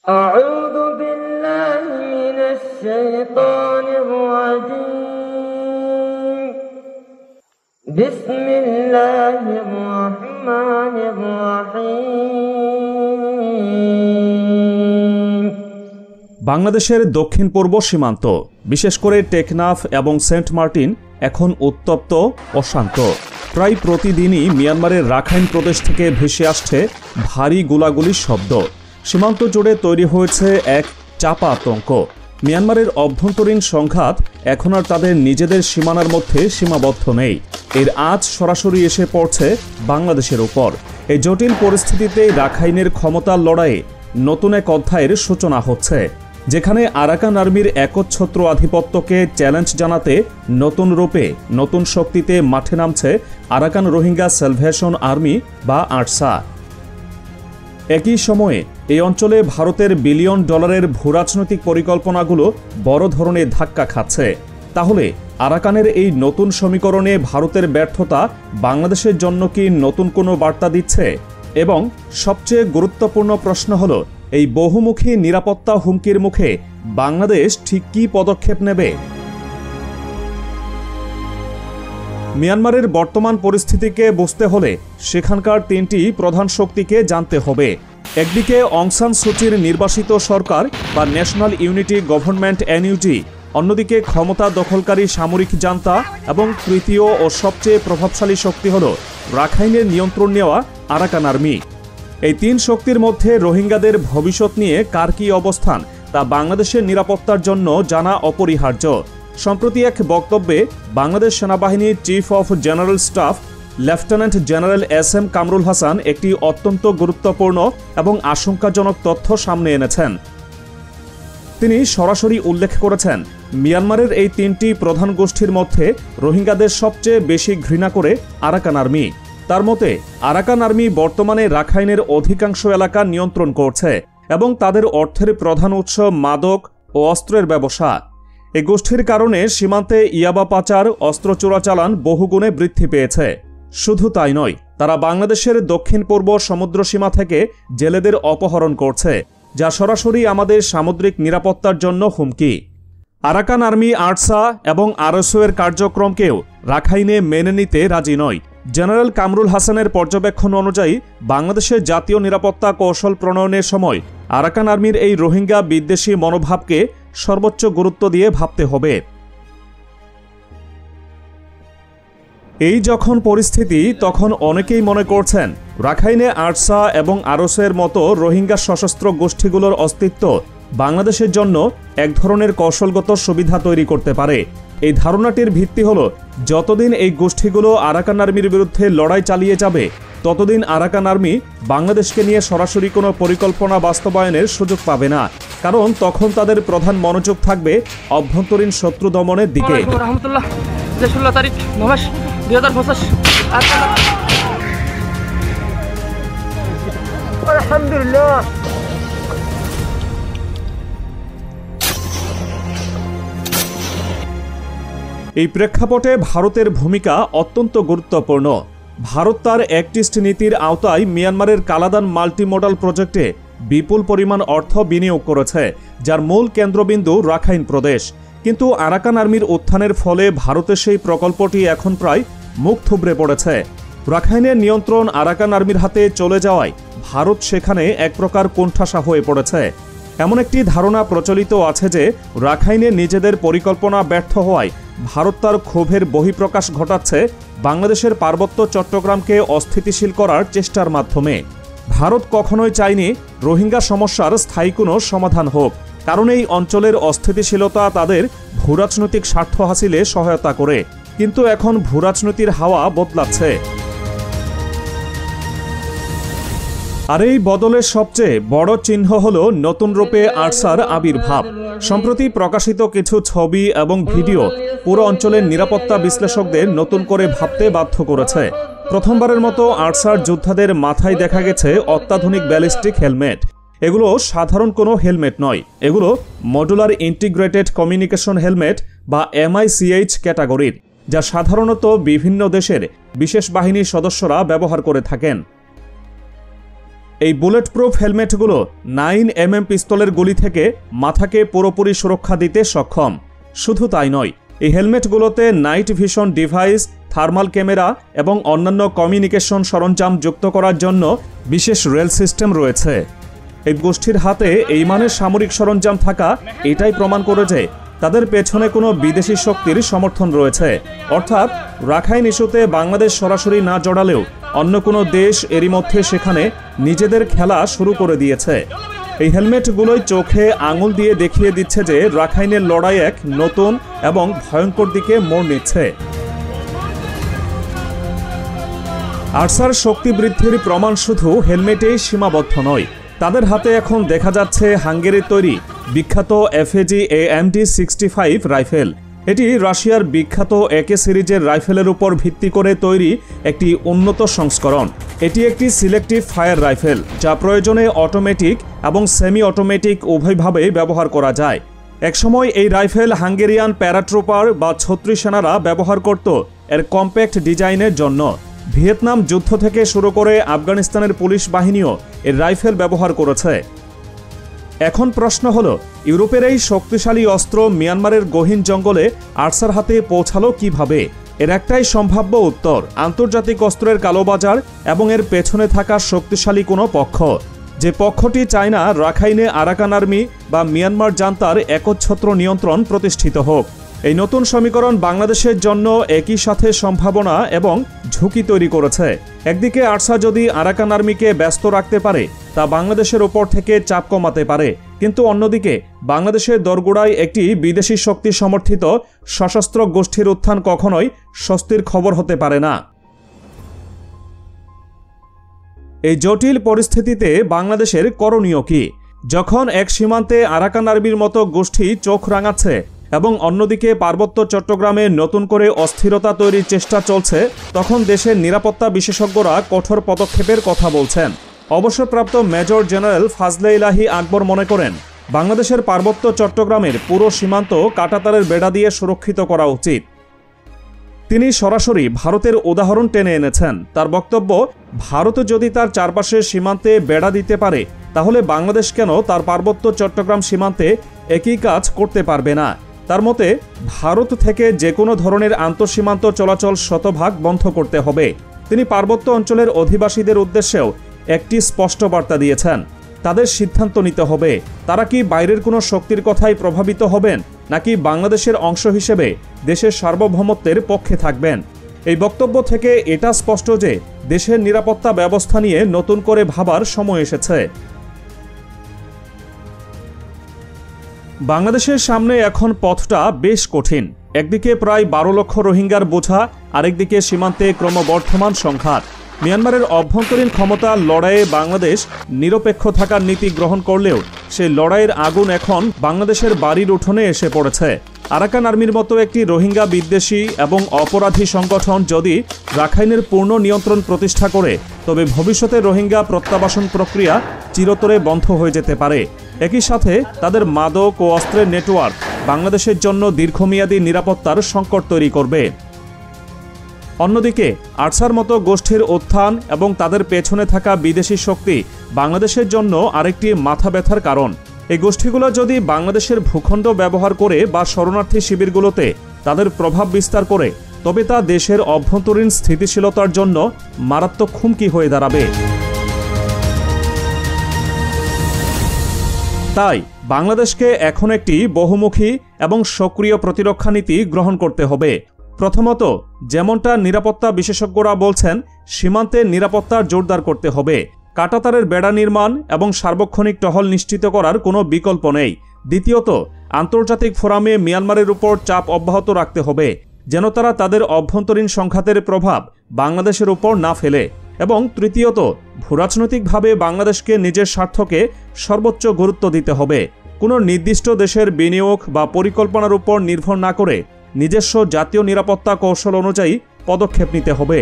أعوذ بالله من الشيطان الرجيم بسم الله الرحمن الرحيم বাংলাদেশের দক্ষিণ পূর্ব সীমান্ত বিশেষ করে টেকনাফ এবং সেন্ট মার্টিন এখন উত্তপ্ত অশান্ত। প্রায় প্রতিদিনই মিয়ানমারের রাখাইন প্রদেশ থেকে ভেসে আসছে ভারী গোলাগুলির শব্দ। সীমান্ত জুড়ে তৈরি হয়েছে এক চাপা আতঙ্ক। মিয়ানমারের অভ্যন্তরীণ সংঘাত এখন আর তাদের নিজেদের সীমানার মধ্যে সীমাবদ্ধ নেই, এর আঁচ সরাসরি এসে পড়ছে বাংলাদেশের উপর। এই জটিল পরিস্থিতিতে রাখাইনের ক্ষমতার লড়াইয়ে নতুন এক অধ্যায়ের সূচনা হচ্ছে, যেখানে আরাকান আর্মির একচ্ছত্র আধিপত্যকে চ্যালেঞ্জ জানাতে নতুন রূপে নতুন শক্তিতে মাঠে নামছে আরাকান রোহিঙ্গা স্যালভেশন আর্মি বা আরসা। একই সময়ে এই অঞ্চলে ভারতের বিলিয়ন ডলারের ভূরাজনৈতিক পরিকল্পনাগুলো বড় ধরনের ধাক্কা খাচ্ছে। তাহলে আরাকানের এই নতুন সমীকরণে ভারতের ব্যর্থতা বাংলাদেশের জন্য কি নতুন কোনো বার্তা দিচ্ছে? এবং সবচেয়ে গুরুত্বপূর্ণ প্রশ্ন হলো, এই বহুমুখী নিরাপত্তা হুমকির মুখে বাংলাদেশ ঠিক কী পদক্ষেপ নেবে? মিয়ানমারের বর্তমান পরিস্থিতিকে বুঝতে হলে সেখানকার তিনটি প্রধান শক্তিকে জানতে হবে। একদিকে অং সান সুচির নির্বাসিত সরকার বা ন্যাশনাল ইউনিটি গভর্নমেন্ট এনইউটি, অন্যদিকে ক্ষমতা দখলকারী সামরিক জান্তা এবং তৃতীয় ও সবচেয়ে প্রভাবশালী শক্তি হল রাখাইনের নিয়ন্ত্রণ নেওয়া আরাকান আর্মি। এই তিন শক্তির মধ্যে রোহিঙ্গাদের ভবিষ্যৎ নিয়ে কার কী অবস্থান তা বাংলাদেশের নিরাপত্তার জন্য জানা অপরিহার্য। সম্প্রতি এক বক্তব্যে বাংলাদেশ সেনাবাহিনীর chief of general staff lieutenant general SM. Kamrul Hasan একটি অত্যন্ত গুরুত্বপূর্ণ এবং আশঙ্কাজনক তথ্য সামনে এনেছেন। তিনি সরাসরি উল্লেখ করেছেন, মিয়ানমারের এই তিনটি প্রধান গোষ্ঠীর মধ্যে রোহিঙ্গাদের সবচেয়ে বেশি ঘৃণা করে আরাকান আর্মি। তার মতে আরাকান আর্মি বর্তমানে রাখাইনের অধিকাংশ এলাকা নিয়ন্ত্রণ করছে এবং তাদের অর্থের প্রধান উৎস মাদক ও অস্ত্রের ব্যবসা। এই গোষ্ঠীর কারণে সীমান্তে ইয়াবা পাচার, অস্ত্র চোরাচালান বহুগুণে বৃদ্ধি পেয়েছে। শুধু তাই নয়, তারা বাংলাদেশের দক্ষিণ পূর্ব সমুদ্র সীমা থেকে জেলেদের অপহরণ করছে, যা সরাসরি আমাদের সামুদ্রিক নিরাপত্তার জন্য হুমকি। আরাকান আর্মি আরসা এবং আরএসও এর কার্যক্রমকেও রাখাইনে মেনে নিতে রাজি নয়। জেনারেল কামরুল হাসানের পর্যবেক্ষণ অনুযায়ী বাংলাদেশের জাতীয় নিরাপত্তা কৌশল প্রণয়নের সময় আরাকান আর্মির এই রোহিঙ্গা বিদ্বেষী মনোভাবকে সর্বোচ্চ গুরুত্ব দিয়ে ভাবতে হবে। এই যখন পরিস্থিতি, তখন অনেকেই মনে করছেন রাখাইনে আরসা এবং আরএসও এর মতো রোহিঙ্গা সশস্ত্র গোষ্ঠীগুলোর অস্তিত্ব বাংলাদেশের জন্য এক ধরনের কৌশলগত সুবিধা তৈরি করতে পারে। এই ধারণাটির ভিত্তি হলো, যতদিন এই গোষ্ঠীগুলো আরাকান আর্মির বিরুদ্ধে লড়াই চালিয়ে যাবে, ততদিন আরাকান আর্মি বাংলাদেশকে নিয়ে সরাসরি কোনো পরিকল্পনা বাস্তবায়নের সুযোগ পাবে না, কারণ তখন তাদের প্রধান মনোযোগ থাকবে অভ্যন্তরীণ শত্রু দমনের দিকে। এই প্রেক্ষাপটে ভারতের ভূমিকা অত্যন্ত গুরুত্বপূর্ণ। ভারত তার অ্যাক্ট ইস্ট নীতির আওতায় মিয়ানমারের কালাদান মাল্টিমোডাল প্রজেক্টে বিপুল পরিমাণ অর্থ বিনিয়োগ করেছে, যার মূল কেন্দ্রবিন্দু রাখাইন প্রদেশ। কিন্তু আরাকান আর্মির উত্থানের ফলে ভারতের সেই প্রকল্পটি এখন প্রায় মুখ থুবড়ে পড়েছে। রাখাইনের নিয়ন্ত্রণ আরাকান আর্মির হাতে চলে যাওয়ায় ভারত সেখানে এক প্রকার কোণঠাসা হয়ে পড়েছে। এমন একটি ধারণা প্রচলিত আছে যে রাখাইনে নিজেদের পরিকল্পনা ব্যর্থ হওয়ায় ভারত তার ক্ষোভের বহিঃপ্রকাশ ঘটাচ্ছে বাংলাদেশের পার্বত্য চট্টগ্রামকে অস্থিতিশীল করার চেষ্টার মাধ্যমে। ভারত কখনোই চায়নি রোহিঙ্গা সমস্যার স্থায়ী কোনো সমাধান হোক, কারণ এই অঞ্চলের অস্থিতিশীলতা তাদের ভূরাজনৈতিক স্বার্থ হাসিলে সহায়তা করে। কিন্তু এখন ভূরাজনীতির হাওয়া বদলাচ্ছে, আর এই বদলের সবচেয়ে বড় চিহ্ন হল নতুন রূপে আরসার আবির্ভাব। সম্প্রতি প্রকাশিত কিছু ছবি এবং ভিডিও পুরো অঞ্চলের নিরাপত্তা বিশ্লেষকদের নতুন করে ভাবতে বাধ্য করেছে। প্রথমবারের মতো আরসার যোদ্ধাদের মাথায় দেখা গেছে অত্যাধুনিক ব্যালিস্টিক হেলমেট। এগুলো সাধারণ কোনো হেলমেট নয়, এগুলো মডুলার ইন্টিগ্রেটেড কমিউনিকেশন হেলমেট বা MICH ক্যাটাগরির, যা সাধারণত বিভিন্ন দেশের বিশেষ বাহিনীর সদস্যরা ব্যবহার করে থাকেন। এই বুলেট প্রুফ হেলমেটগুলো 9mm পিস্তলের গুলি থেকে মাথাকে পুরোপুরি সুরক্ষা দিতে সক্ষম। শুধু তাই নয়, এই হেলমেটগুলোতে night vision device, thermal camera এবং অন্যান্য কমিউনিকেশন সরঞ্জাম যুক্ত করার জন্য বিশেষ রেল সিস্টেম রয়েছে। এই গোষ্ঠীর হাতে এই মানের সামরিক সরঞ্জাম থাকা এটাই প্রমাণ করে যে তাদের পেছনে কোনো বিদেশি শক্তির সমর্থন রয়েছে। অর্থাৎ রাখাইন ইস্যুতে বাংলাদেশ সরাসরি না জড়ালেও অন্য কোনো দেশ এরই মধ্যে সেখানে নিজেদের খেলা শুরু করে দিয়েছে। এই হেলমেটগুলোই চোখে আঙুল দিয়ে দেখিয়ে দিচ্ছে যে রাখাইনের লড়াই এক নতুন এবং ভয়ঙ্কর দিকে মোড় নিচ্ছে। আরসার শক্তি বৃদ্ধির প্রমাণ শুধু হেলমেটেই সীমাবদ্ধ নয়। তাদের হাতে এখন দেখা যাচ্ছে হাঙ্গেরির তৈরি বিখ্যাত FAG AMD-65 রাইফেল। এটি রাশিয়ার বিখ্যাত AK সিরিজের রাইফেলের উপর ভিত্তি করে তৈরি একটি উন্নত সংস্করণ। এটি একটি সিলেক্টিভ ফায়ার রাইফেল, যা প্রয়োজনে অটোমেটিক এবং সেমি অটোমেটিক উভয়ভাবে ব্যবহার করা যায়। একসময় এই রাইফেল হাঙ্গেরিয়ান প্যারাট্রুপার বা ছত্রী সেনারা ব্যবহার করত এর কম্প্যাক্ট ডিজাইনের জন্য। ভিয়েতনাম যুদ্ধ থেকে শুরু করে আফগানিস্তানের পুলিশ বাহিনীও এর রাইফেল ব্যবহার করেছে। এখন প্রশ্ন হলো, ইউরোপের এই শক্তিশালী অস্ত্র মিয়ানমারের গহীন জঙ্গলে আরসার হাতে পৌঁছালো কিভাবে? এর একটাই সম্ভাব্য উত্তর, আন্তর্জাতিক অস্ত্রের কালোবাজার এবং এর পেছনে থাকা শক্তিশালী কোনো পক্ষ। যে পক্ষটি চায় না রাখাইনে আরাকান আর্মি বা মিয়ানমার জান্তার একচ্ছত্র নিয়ন্ত্রণ প্রতিষ্ঠিত হোক। এই নতুন সমীকরণ বাংলাদেশের জন্য একই সাথে সম্ভাবনা এবং ঝুঁকি তৈরি করেছে। একদিকে আরসা যদি আরাকান আর্মিকে ব্যস্ত রাখতে পারে, তা বাংলাদেশের ওপর থেকে চাপ কমাতে পারে, কিন্তু অন্যদিকে বাংলাদেশের দরগোড়ায় একটি বিদেশি শক্তি সমর্থিত সশস্ত্র গোষ্ঠীর উত্থান কখনোই স্বস্তির খবর হতে পারে না। এই জটিল পরিস্থিতিতে বাংলাদেশের করণীয় কি? যখন এক সীমান্তে আরাকান আর্মির মতো গোষ্ঠী চোখ রাঙাচ্ছে এবং অন্যদিকে পার্বত্য চট্টগ্রামে নতুন করে অস্থিরতা তৈরির চেষ্টা চলছে, তখন দেশের নিরাপত্তা বিশেষজ্ঞরা কঠোর পদক্ষেপের কথা বলছেন। অবসরপ্রাপ্ত মেজর জেনারেল ফাজলে ইলাহি আকবর মনে করেন, বাংলাদেশের পার্বত্য চট্টগ্রামের পুরো সীমান্ত কাঁটাতারের বেড়া দিয়ে সুরক্ষিত করা উচিত। তিনি সরাসরি ভারতের উদাহরণ টেনে এনেছেন। তার বক্তব্য, ভারত যদি তার চারপাশের সীমান্তে বেড়া দিতে পারে, তাহলে বাংলাদেশ কেন তার পার্বত্য চট্টগ্রাম সীমান্তে একই কাজ করতে পারবে না? তার মতে, ভারত থেকে যে কোনো ধরনের আন্তঃসীমান্ত চলাচল শতভাগ বন্ধ করতে হবে। তিনি পার্বত্য অঞ্চলের অধিবাসীদের উদ্দেশ্যেও একটি স্পষ্ট বার্তা দিয়েছেন। তাদের সিদ্ধান্ত নিতে হবে, তারা কি বাইরের কোনো শক্তির কথায় প্রভাবিত হবেন, নাকি বাংলাদেশের অংশ হিসেবে দেশের সার্বভৌমত্বের পক্ষে থাকবেন। এই বক্তব্য থেকে এটা স্পষ্ট যে দেশের নিরাপত্তা ব্যবস্থা নিয়ে নতুন করে ভাবার সময় এসেছে। বাংলাদেশের সামনে এখন পথটা বেশ কঠিন। একদিকে প্রায় 12 লক্ষ রোহিঙ্গার বোঝা, আরেকদিকে সীমান্তে ক্রমবর্ধমান সংঘাত। মিয়ানমারের অভ্যন্তরীণ ক্ষমতার লড়াইয়ে বাংলাদেশ নিরপেক্ষ থাকার নীতি গ্রহণ করলেও সেই লড়াইয়ের আগুন এখন বাংলাদেশের বাড়ির উঠোনে এসে পড়েছে। আরাকান আর্মির মতো একটি রোহিঙ্গা বিদ্বেষী এবং অপরাধী সংগঠন যদি রাখাইনের পূর্ণ নিয়ন্ত্রণ প্রতিষ্ঠা করে, তবে ভবিষ্যতে রোহিঙ্গা প্রত্যাবাসন প্রক্রিয়া চিরতরে বন্ধ হয়ে যেতে পারে। একই সাথে তাদের মাদক ও অস্ত্রের নেটওয়ার্ক বাংলাদেশের জন্য দীর্ঘমেয়াদী নিরাপত্তার সংকট তৈরি করবে। অন্যদিকে আরসার মতো গোষ্ঠীর উত্থান এবং তাদের পেছনে থাকা বিদেশি শক্তি বাংলাদেশের জন্য আরেকটি মাথা ব্যথার কারণ। এই গোষ্ঠীগুলো যদি বাংলাদেশের ভূখণ্ড ব্যবহার করে বা শরণার্থী শিবিরগুলোতে তাদের প্রভাব বিস্তার করে, তবে তা দেশের অভ্যন্তরীণ স্থিতিশীলতার জন্য মারাত্মক হুমকি হয়ে দাঁড়াবে। তাই বাংলাদেশকে এখন একটি বহুমুখী এবং সক্রিয় প্রতিরক্ষা নীতি গ্রহণ করতে হবে। প্রথমত, যেমনটা নিরাপত্তা বিশেষজ্ঞরা বলছেন, সীমান্তে নিরাপত্তা জোরদার করতে হবে। কাঁটাতারের বেড়া নির্মাণ এবং সার্বক্ষণিক টহল নিশ্চিত করার কোনো বিকল্প নেই। দ্বিতীয়ত, আন্তর্জাতিক ফোরামে মিয়ানমারের উপর চাপ অব্যাহত রাখতে হবে, যেন তারা তাদের অভ্যন্তরীণ সংঘাতের প্রভাব বাংলাদেশের উপর না ফেলে। এবং তৃতীয়ত, ভূরাজনৈতিকভাবে বাংলাদেশকে নিজের স্বার্থকে সর্বোচ্চ গুরুত্ব দিতে হবে। কোনো নির্দিষ্ট দেশের বিনিয়োগ বা পরিকল্পনার উপর নির্ভর না করে নিজস্ব জাতীয় নিরাপত্তা কৌশল অনুযায়ী পদক্ষেপ নিতে হবে।